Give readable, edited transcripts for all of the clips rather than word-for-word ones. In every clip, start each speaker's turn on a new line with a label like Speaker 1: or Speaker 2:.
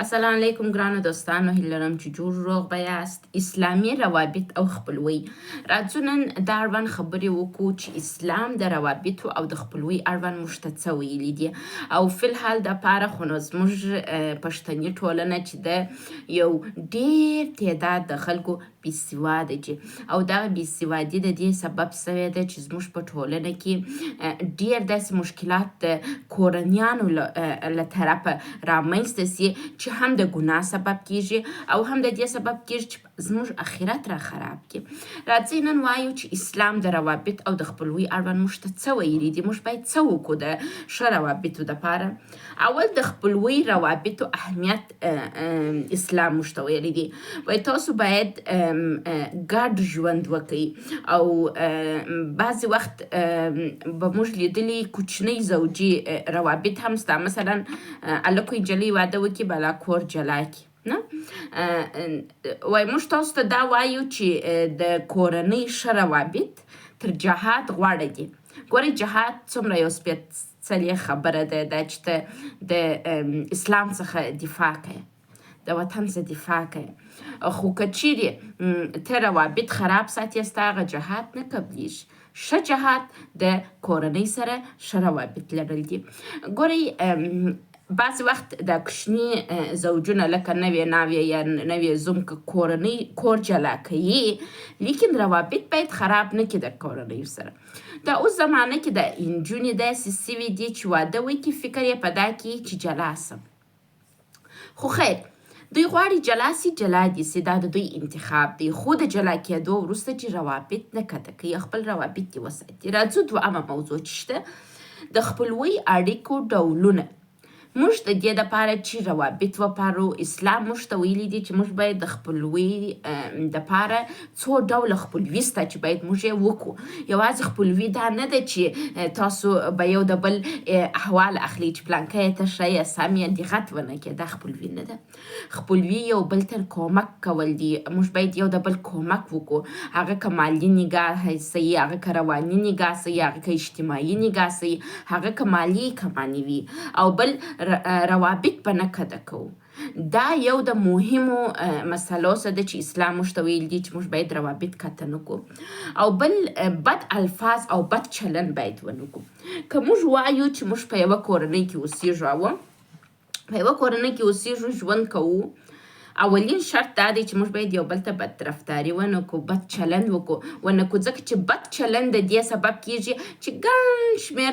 Speaker 1: السلام علیکم ګرانو دوستانو، هیله لرم چې جوړ روغ به یاست. اسلامي روابط او خپلوی راځو نن دا اړوند خبرې وکړو چې اسلام د روابطو او د خپلوی اړوند موږ ته څه ویلي دي او فلحال دپاره خو نو زموږ پښتني ټولنه چې ده یو ډېر تعداد د خلکو بېسواده دي او دغه بېسوادي د دې سبب سوی ده چې زموږ په ټولنه کې ډېر داسې مشکلات د کورنیانو له طرفه رامنځته سي چې هم د ګناه سبب کیږي او هم د دې سبب کیږي چې زموږ اخرت را خراب کړي. راځئ نن وایو چې اسلام د روابط او د خپلوي اړوند موږ ته څه ویلي دي، موږ باید څه وکړو د ښه روابطو دپاره. اول د خپلوي روابطو اهمیت اسلام موږ ته ویلي دي، وایي تاسو باید ګډ ژوند وکړئ او بعضې وخت به موږ لیدلي کوچنۍ زوجي روابط هم سته، مثلا هلک و نجلۍ واده وکړي بلا کور جلا کړي نه وای موږ تاسو ته دا وایو چې د کورنۍ ښه روابط تر جهاد غوره دي. ګورئ جهاد څومره یو سپېڅلې خبره ده، دا چې ته د اسلام څخه دفاع کوي، د وطن څخه دفاع کوي، خو که چیرې ته روابط خراب ساتې ستا هغه جهاد نه قبلیږي. ښه جهاد د کورنۍ سره ښه روابط لرل دي. ګورئ بعضې وخت دا کوچني زوجونه لکه نوې ناوې یا نوې زوم که کورنۍ کور جلا کوي لیکن روابط باید خراب نه کړي د کورنیو سره. دا اوس زمانه کې د نجونې داسې سوي دي چې واده وکړي فکر یې په دا کې چې جلا سم، خو خیر دوی غواړي جلا سي جلا دي سي، دا د دوی انتخاب دی، خو د جلا کېدو وروسته چې روابط نه قطع کوي، خپل روابط دې وساتي. راځو دوهمه موضوع چې شته د خپلوي اړیکو ډولونه. موږ د دې دپاره چې روابط وپالو اسلام موږ ته ویلي دي چې موږ باید د خپلوي دپاره څو ډوله خپلوي سته چې باید موږ یې وکړو. یوازې خپلوي دا نه ده چې تاسو به یو د بل احوال اخلي چې پلانکه یې ته ښه یې سم یې دقت ونه کړې، دا خپلوي نه ده. خپلوي یو بل ته کومک کول دي، موږ باید یو د بل کومک وکړو، هغه که مالي نګاه سي، هغه که رواني نګاه سي، هغه که اجتماعي نګاه سي، هغه که مالي که معنوي، او بل روابط به نه قطع کوو. دا یو د مهمو مسلو څخه ده چې اسلام موږ ته ویل دي چې موږ باید روابط قطع نه کړو. او بل بد الفاظ او بد چلن باید ونه کړو. که موږ وایو چې موږ په یوه کورنۍ کې اوسېږو او په یوه کورنۍ کې اوسېږو ژوند کوو، اولین شرط دا دی چې موږ باید یو بل ته بد رفتاري ونه کړو، بد چلند ونه کړو، ځکه چې بد چلند د دې سبب کیږي چې ګڼ شمېر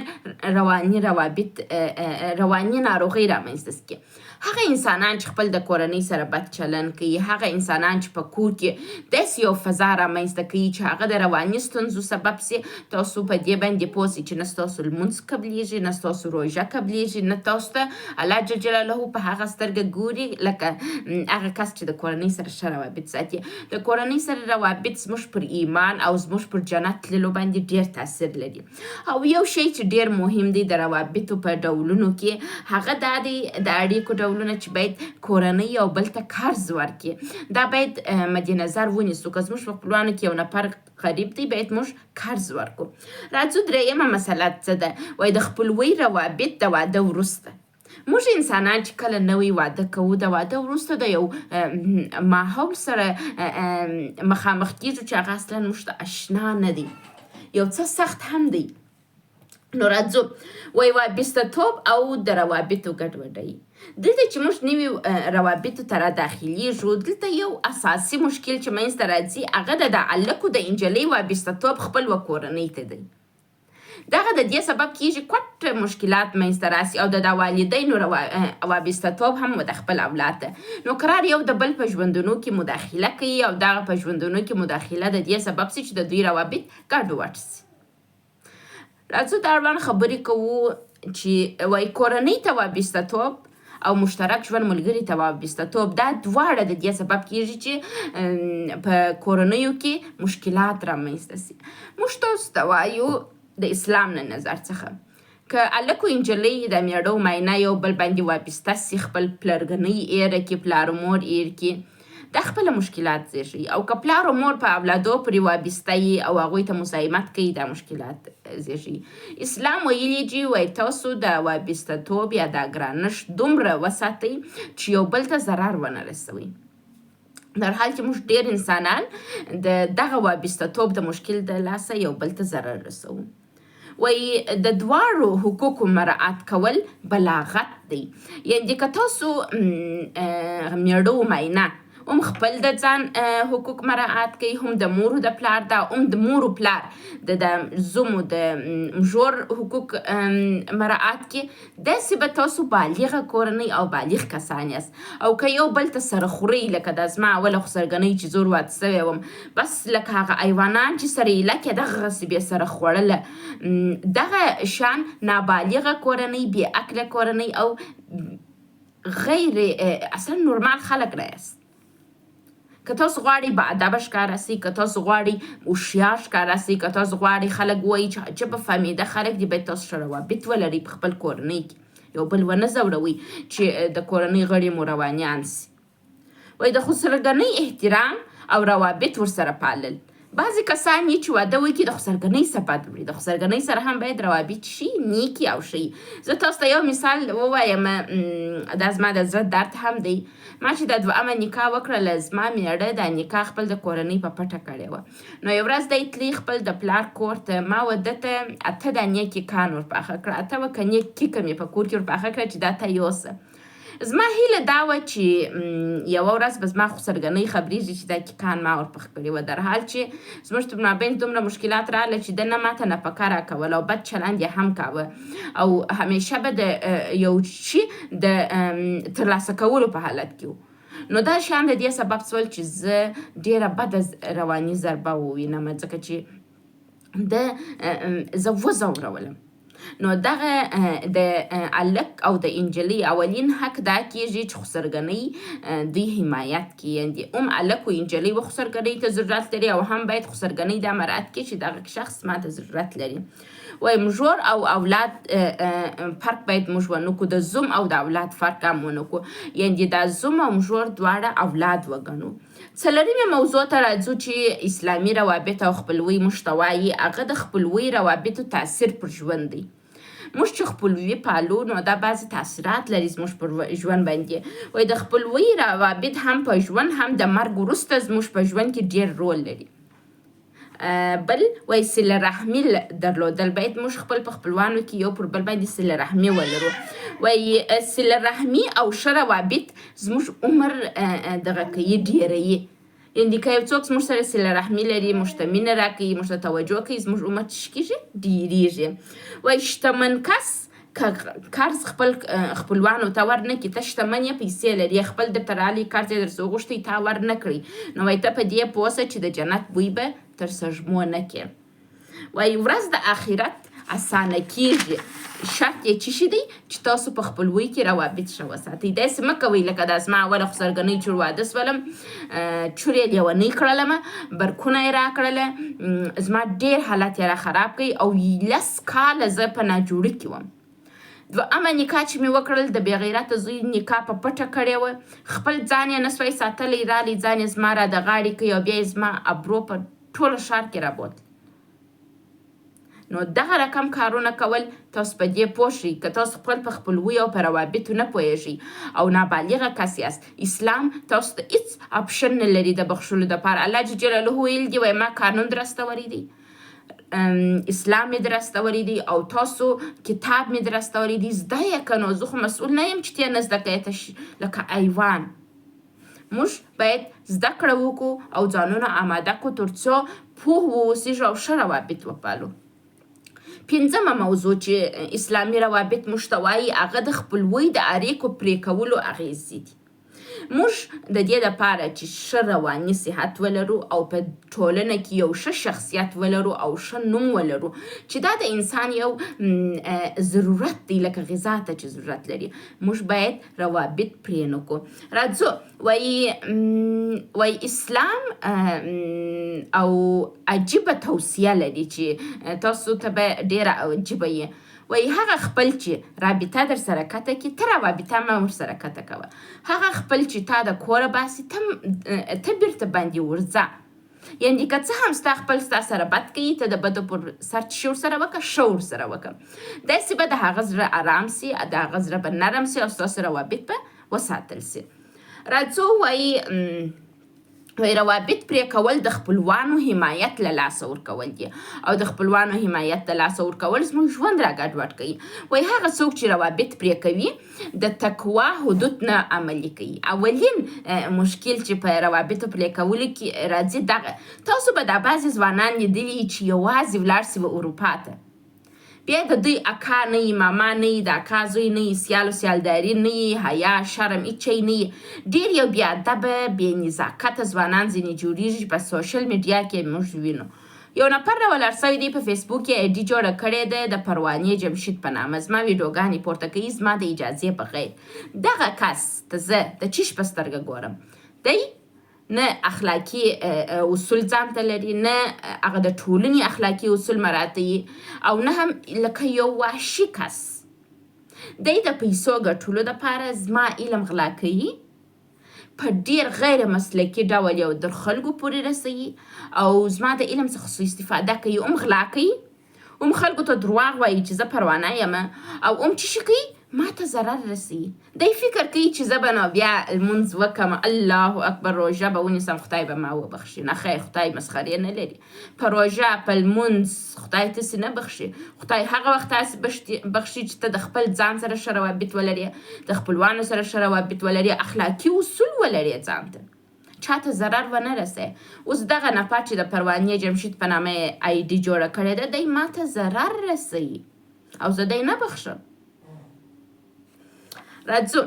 Speaker 1: رواني ناروغۍ رامنځته کړي. هغه انسانان چې خپل د کورنۍ سره بد چلند کوي، هغه انسانان چې په کور کې داسې یو فضا رامنځته کوي چې هغه د رواني ستونزو سبب سي، تاسو په دې باندې پوه سئ چې نه ستاسو لمونځ قبلیږي، نه ستاسو روژه قبلیږي، نه تاسو ته الله جل جلاله په هغه سترګه ګوري لکه هغه کس چې د کورنۍ سره ښه روابط ساتي. د کورنۍ سره روابط زموږ پر ایمان او زموږ پر جنت تللو باندې ډېر تاثیر لري. او یو شی چې ډېر مهم دی د روابطو په ډولونو کې، هغه دا دی د اړیکو ډولونه چې باید کورنۍ او بل ته قرض ورکړي. دا باید مد نظر ونیسو، که زموږ په خپلوانو کې یو نفر غریب دی باید موږ قرض ورکړو. راځو درېیمه مسله څه ده، وایي د خپلوۍ روابط د واده وروسته. موږ انسانان چې کله نوی واده کوو د واده وروسته د یو ماحول سره مخامخ کیږو چې هغه اصلا موږ ته اشنا نه دی، یو څه سخت هم دی. نو راځو وایي وابسته‌توب او د روابطو ګډوډۍ. دلته چې موږ نوي روابطو ته راداخلیږو، دلته یو اساسي مشکل چې منځته راځي هغه د هلک و د نجلۍ وابسته‌توب خپل کورنۍ ته دی. دغه د دې سبب کیږي کوټ مشکلات منځته راسي او د والدینو وابسته‌توب هم د خپل اولاد ته. نو قرار یو د بل په ژوندونو کې مداخله کوي او دغه په ژوندونو کې مداخله د دې سبب سي چې د دوی روابط ګډوډ سي. راځو دا اړوند خبرې کوو چې وایي کورنۍ ته وابسته‌توب او مشترک ژوند ملګري ته وابسته‌توب، دا دواړه د دې سبب کیږي چې په کورنیو کې مشکلات رامنځته سي. موږ تاسو ته وایو د اسلام نه نظر څخه که هلک و نجلۍ د میړه و ماینه یو بل باندې وابسته سي، خپل پلرګنۍ ایره کړي، پلار مور ایر کړي، دا خپله مشکلات زیږوي او که پلار و مور په اولادو پورې وابسته یي او هغوی ته مزاحمت کوي دا مشکلات زیږوي. اسلام ویلي چې وایي تاسو د وابستهتوب یا دا ګرانښت دومره وساتئ چې یو بل ته ضرر ونه رسوئ. در حال چې موږ ډېر انسانان د دغه وابستهتوب د مشکل د لاسه یو بل ته ضرر رسوو. وایي د دواړو حقوقو مراعات کول بلاغت دی. یعنې که تاسو میړه و ماینه هم خپل د ځان حقوق مراعات کوي، هم د مور د پلار دا هم د مور و پلار د زومو د مژور حقوق مراعات کوي، داسې به تاسو بالغه کورنۍ او بالغ کسان یاست. او که یو بل ته سره خورئ لکه دا زما اوله خسرګنۍ چې زور واده سوی وم، بس لکه هغه حیوانان چې سره یې لکه دغسې بې سره خوړله، دغه شان نابالغه کورنۍ، بې عقله کورنۍ او غیر اصلا نورمال خلک نه یاست. که تاسو غواړئ باادبه ښکاره سئ، که تاسو غواړئ هوښیار ښکاره سئ، که تاسو غواړئ خلک ووایي چې عجبه فهمیده خلک دي، باید تاسو ښه روابط ولرئ په خپل کورنۍ کې، یو بل ونه ځوروئ چې د کورنۍ غړي مو روانیان سي. وایي د خسرګنۍ احترام او روابط ورسره پالل. بعضې کسان یې چې واده وکړي د خسرګنۍ څخه بد وړي، د خسرګنۍ سره هم باید روابط شي، نیکي او ښه. زه تاسو ته یو مثال ووایم، دا زما د زړه درد هم دی. ما چې دا دوهمه نکاح وکړله، زما میړه دا نکاح خپل د کورنۍ په پټه کړې وه. نو یو ورځ دی تلي خپل د پلار کور ته، ما ده ته 8 دانې کیکان ورپاخه کړه، 8 وکنې کیکه مې په کور کې ورپاخه کړه چې دا ته یوسه. زما هیله دا وه چې یوه ورځ به زما خسرګنۍ خبرېږي چې دا کیکان ما ورپخ کړي وه، در حال چې زموږ په مابین دومره مشکلات راغله چې ده نه ماته نفقه راکول او بد چلند یې هم کاوه او همیشه به د یو شي د ترلاسه کولو په حالت کې و. نو دا شیان د دې سبب سول چې زه ډېره بده رواني ضربه ووینم، ځکه چې زه وځورولم. نو دغه د هلک او د انجلۍ اولین حق دا کیږي چې خسرګنۍ دوی حمایت کړي. یعنې هم هلک و انجلۍ و خسرګنۍ ته ضرورت لري او هم باید خسرګنۍ دا مراعات کړي چې دغه شخص ما ته ضرورت لري. وایي مژور او اولاد فرق باید موږ ونه کړو، د زوم او د اولاد فرق هم ونه کړو، یعنې دا زوم او مژور دواړه اولاد وګڼو. څلورمې موضوع ته راځو چې اسلامي روابط او خپلوي موږ ته وایي، هغه د خپلوي روابطو تاثیر پر ژوند دی. موږ چې خپلوي پالو نو دا بعضې تاثیرات لري زموږ پر ژوند باندې. وایي د خپلوي روابط هم په ژوند هم د مرګ وروسته زموږ په ژوند کې ډېر رول لري. بل وایي صله رحمي درلودل، باید موږ خپل په خپلوانو کې یو پر بل باندې صله رحمي ولرو. وایي صله رحمي او ښه روابط زموږ عمر دغه کوي، ډېروي. یعنې که یو څوک زموږ سره صله رحمي لري، موږ ته مینه راکوي، موږ ته توجه کوي، زموږ عمر څه کېږي؟ ډېرېږي. وایي شتمن کس که قرض خپل خپلوانو ته ور نه کړي، ته شتمن یې، پیسې لري، خپل درته راغلی قرض یې درڅه وغوښتی، تا ور نه کړي، نو وایي ته په دې پوه سه چې د جنت بوی به تر سږمو نه کړي. وایي ورځ د آخرت اسانه کېږي، شرط یې څه شی دی چې تاسو په خپلوۍ کې روابط ښه وساتئ. داسې مه کوئ لکه دا زما اوله خسرګنۍ چې واده سولم، چور یې لیونۍ کړلمه، برکونه یې راکړله، زما ډېر حالت یې را خراب کړی او 10 کاله زه په ناجوړي کې وم. دوهمه نکاح چې مې وکړل د بې غیرته زوی نکاح په پټه کړې وه، خپل ځان یې نه سوی ساتلی، رالی ځان یې زما را د غاړې کوي او بیا یې زما ابرو په ټوله ښار کې رابوتل. نو دغه رقم کارونه کول تاسو په دې پوه شئ. که تاسو خپل په خپلوي او په روابطو نه پوهیږئ او نابالغه کس یاست، اسلام تاسو ته هېڅ اپشن نه لري د بخښلو دپاره. الله جل جلاله ویل دي، وایي ما قانون در استولی دی، اسلام مې در استولی دی او تاسو کتاب مې در استولی دی، زده یې که نو. زه خو مسؤل نه یم چې ته یې نه زده کوې لکه حیوان. موږ باید زده کړه وکړو او ځانونه آماده کړو تر څو پوه واوسېږو او ښه روابط وپالو. پنځمه موضوع چې اسلامي روابط موږ ته وایي، هغه د خپلوۍ د اړیکو پرې کولو اغېزې دي. موږ د دې دپاره چې ښه رواني صحت ولرو او په ټولنه کې یو ښه شخصیت ولرو او ښه نوم ولرو، چې دا د انسان یو ضرورت دی لکه غذا ته چې ضرورت لري، موږ باید روابط پرې نه کړو. راځو وایي اسلام او عجیبه توصیه لري چې تاسو ته به ډېره عجیبه یې. وایي هغه خپل چې رابطه در سره کته کړي ته روابطه مه ورسره کته کوه. هغه خپل چې تا د کوره باسي ته بیرته باندې ورځه. یعنې که څه هم ستا خپل ستا سره بد کوي ته د بدو پر سر چې شي ورسره وکړه ښه ورسره وکړه. داسې به د هغه زړه ارام سي، د هغه زړه به نرم سي او ستاسو روابط به وساتل سي. راځو وایي روابط پرې کول د خپلوانو حمایت له لاسه ورکول دي او د خپلوانو حمایت د لاسه ورکول زموږ ژوند را ګډوډ کوي. وایي هغه څوک چې روابط پرې کوي د تقوا حدود نه عملي کوي. اولین مشکل چې په روابطو پرې کولو کې راځي دغه تاسو به دا بعضې ځوانان لیدلي چې یوازې ولاړ سي به اروپا ته، بیا د دوی اکا نه یي، ماما نه یي، د اکا زوی نه یي، سیال و سیالداري نه یي، حیا شرم هیڅ شی نه یي. ډېر یو بې ادبه بې نزاکته ځوانان ځینې جوړېږي په سوشل میډیا کې موږ وینو. یو نفر راولاړ سوی دی په فیسبوک کې آیډي جوړه کړې ده د پروانې جمشید په نامه. زما ویډیوګانې پورته کوي زما د اجازې بغیر. دغه کس ته زه د چیش په سترګه ګورم، دی نه اخلاقي اصول ځان ته لري، نه هغه د ټولنې اخلاقي اصول مراعتوي، او نه هم لکه یو وحشي کس دی د پیسو ګټلو دپاره زما علم غلا کوي، په ډېر غیر مسلکي ډول یو در خلکو پورې رسوي او زما د علم څخه سوء استفاده کوي. غلا کوي، خلکو ته درواغ وایي چې زه پروانه یم، او څه شي کوي ما ته ضرر رسوي. دی فکر کوي چې زه به نو بیا لمونځ وکړم، الله اکبر، روژه به ونیسم خدای به ما وبخشي. نه خیر، خدای مسخرې نه لري. په روژه په لمونځ خدای تاسې نه بخشي. خدای هغه وخت تاسې بخشي چې ته د خپل ځان سره ښه روابط ولري، د خپلوانو سره ښه روابط ولري، اخلاقي اصول ولري ځان ته، چاته ضرر ونه رسوي. اوس دغه نفر چې د پروانې جمشید په نامه آیډي جوړه کړې ده، دی ما ته ضرر رسوي او زه دی نه بخشم. راځو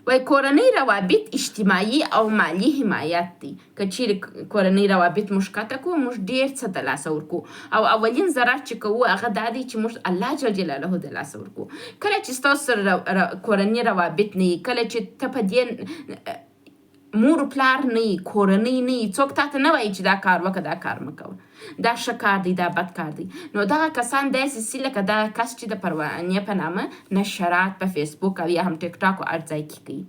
Speaker 1: وایي کورنۍ روابط اجتماعي او مالي حمایت دی. که چیرې کورنۍ روابط موږ ښکته کړو موږ ډېر څه د لاسه ورکړو، او اولین ضرر چې کوو هغه دا دی چې موږ الله جل جلاله د لاسه ورکړو. کله چې ستاسو سره کورنۍ روابط نه وي، کله چې ته په دې مور پلار نه یي، کورنۍ نه یي، څوک تا ته نه وایي چې دا کار وکړه دا کار مه کوه، دا ښه کار دی دا بد کار دی، نو دغه کسان داسې سي لکه دغه کس چې د پروانې په نامه نشرات په فیسبوک او یا هم ټیک ټاک او هر ځای کې کوي.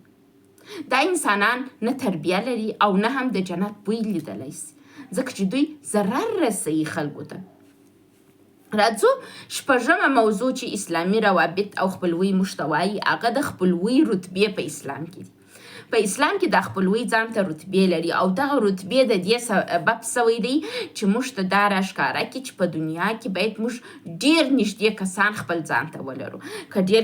Speaker 1: دا انسانان نه تربیه لري او نه هم د جنت بوی لیدلی سي، ځکه چې دوی ضرر رسوي خلکو ته. راځو شپږمه موضوع چې اسلامي روابط او خپلوي موږ ته وایي، هغه د خپلوي رتبې په اسلام کې دي. په اسلام کې د خپلوي ځان ته رتبې لري، او دغه رتبې د دې سبب سوی دی چې موږ ته دا راښکاره کړي چې په دنیا کې باید موږ ډېر نږدې کسان خپل ځان ته ولرو. که ډېر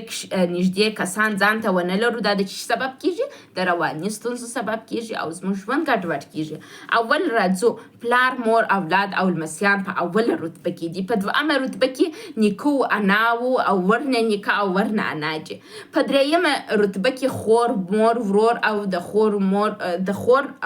Speaker 1: نږدې کسان ځان ته ونه لرو دا د څه سبب کېږي؟ د رواني ستونزو سبب کېږي او زموږ ژوند ګډوډ کېږي. اول راځو پلار، مور، اولاد او لمسیان په اوله رتبه کې دي. په دویمه رتبه کې نیکه و اناو او ورنه نیکه او ورنه انا دي. په دریمه رتبه کې خور، مور، ورور او د خور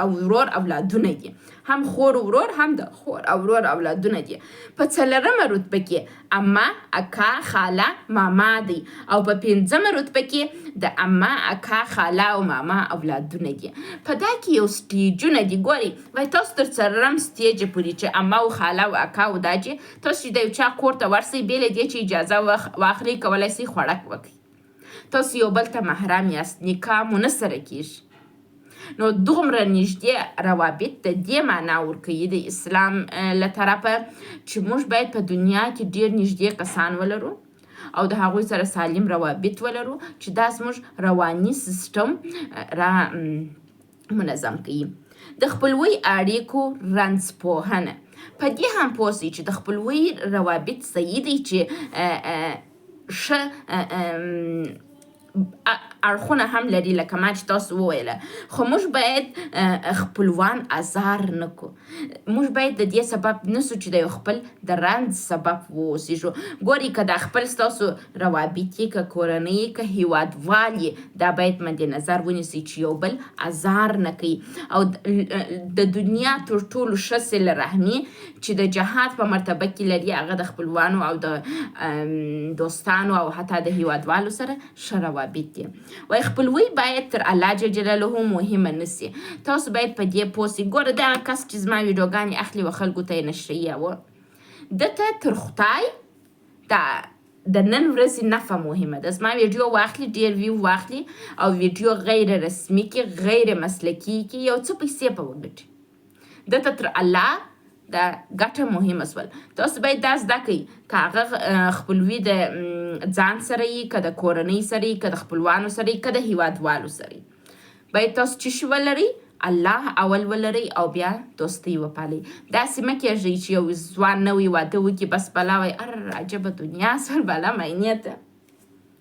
Speaker 1: او ورور اولادونه دي. هم خور و ورور هم د خور او ورور اولادونه دي. په څلورمه رتبه کې اما، اکا، خاله، ماما دي. او په پنځمه رتبه کې د اما، اکا، خاله او ماما اولادونه دي. په دا کې یو سټیجونه دي. ګورئ وایي تاسو تر څلورم سټیج پورې چې اما او خاله او اکا او دا چې تاسو چې د یو چا کور ته ورسئ بې له دې چې اجازه واخلئ کولی سئ خوړک وکړئ، تاسو یو بل ته محرم یاست، نکاح مو نه سره کېږي. نو دومره نږدې روابط د دې معنا ورکوي د اسلام له طرفه چې موږ باید په دنیا کې ډېر نږدې کسان ولرو او د هغوی سره سالم روابط ولرو چې دا زموږ رواني سیستم را منظم کوي. د خپلوي اړیکو رنځپوهنه په دې هم پوه سئ چې د خپلوي روابط صحیح دی چې ښه اړخونه هم لري لکه ما چې تاسو وویله، خو موږ باید خپلوان ازار نه کړو. موږ باید د دې سبب نه سو چې د یو خپل د رنځ سبب واوسېږو. ګورئ که دا خپل ستاسو روابط یې، که کورنۍ یې، که هیوادوال یې، دا باید مد نظر ونیسئ چې یو بل ازار نه کوي. او د دنیا تر ټولو ښه صله رحمي چې د جهاد په مرتبه کې لري هغه د خپلوانو او د دوستانو او حتی د هیوادوالو سره ښه روابط دي. وایي خپلوي باید تر الله جل جلاله مهمه نسي. تاسو باید په دې پوه سئ. ګوره دغه کس چې زما ویډیوګانې اخلي و خلکو ته یې نشریوه، ده ته تر خدای دا د نن ورځې نفع مهمه ده. زما ویډیو واخلي، ډېر ویو واخلي او ویډیو غیر رسمي کې، غیر مسلکي کې یو څه پیسې په وګټي، دته تر الله د ګټه مهمه سول. تاسو باید دا زده کړئ که هغه خپلوي د ځان سره یي، که د کورنۍ سره یي، که د خپلوانو سره یي، که د هیوادوالو سره یي، باید تاسو څه شي ولرئ؟ الله اول ولرئ او بیا دوستۍ وپالئ. داسې مه کېږئ چې یو ځوان نوی واده وکړي بس بلا وایي ار عجبه دنیا سر بلا معنی ته.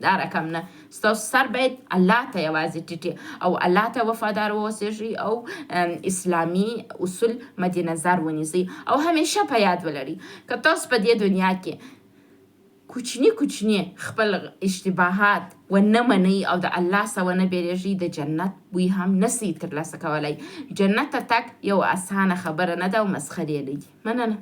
Speaker 1: دا رقم نه. ستاسو سر باید الله ته یوازې ټیټي او الله ته وفادار واوسېږئ او اسلامي اصول مد نظر ونیسئ او همیشه په یاد ولرئ که تاسو په دې دنیا کې کوچني خپل اشتباهات ونه منئ او د الله څخه ونه بیریږئ، د جنت بوی هم نسئ ترلاسه کولی. جنت ته تګ یو اسانه خبره نه ده او مسخرې نه دي. مننه.